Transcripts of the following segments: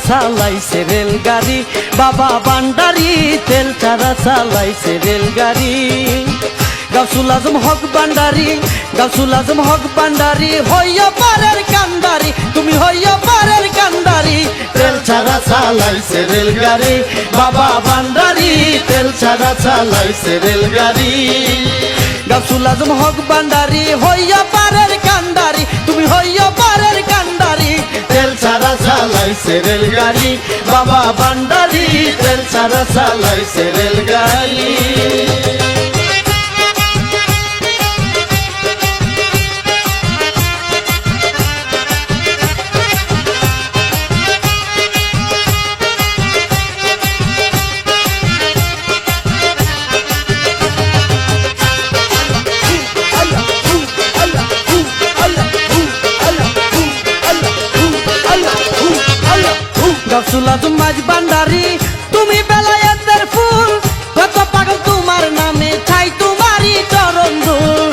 চালাইছে রেলগাড়ি, বাবা ভান্ডারি তেল ছাড়া চালাইছে রেলগাড়ি। গাউসুল আজম হক ভান্ডারি, গাউসুল আজম হক ভান্ডারি, হইয়া পারের কান্ডারি, তুমি হইয়া পারের কান্ডারি, তেল ছাড়া চালাইছে রেলগাড়ি, বাবা ভান্ডারি তেল ছাড়া চালাইছে রেলগাড়ি। গাউসুল আজম হক ভান্ডারি, হইয়া পারের কান্ডারি, তুমি হইয়া পারের কান্ডারি, তেল ছাড়া চালাইছে রেলগাড়ি, বাবা ভান্ডারি তেল ছাড়া চালাইছে রেলগাড়ি। গাউসুল আজম মাঝ ভান্ডারি, তুমি বেলায়েতের ফুল, কত পাগল তোমার নামে ছাই তোমারই চরণ ধুল।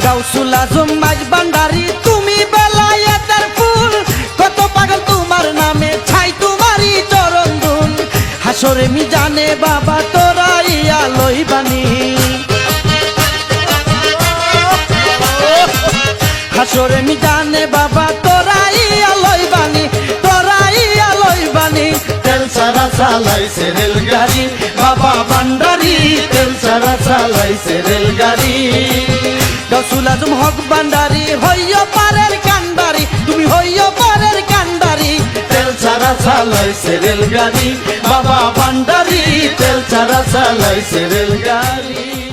গাউসুল আজম মাঝ ভান্ডারি, তুমি বেলায়েতের ফুল, কত পাগল তোমার নামে ছাই তোমারই চরণ ধুল। হাসরে মিজানে বাবা তোরাই আলোই বাণী, হাসরে মিজানে বাবা তোরাই আলোই বাণী, তোরাই আলোই বাণী, তেল ছাড়া চালাইছে রেলগাড়ি, বাবা ভান্ডারি তেল ছাড়া চালাইছে রেলগাড়ি। গাউসুল আজম হক ভান্ডারি, হইয়া পারের কান্ডারি, তুমি হইয়া পারের কান্ডারি, তেল ছাড়া চালাইছে রেলগাড়ি, বাবা ভান্ডারি তেল ছাড়া চালাইছে রেলগাড়ি।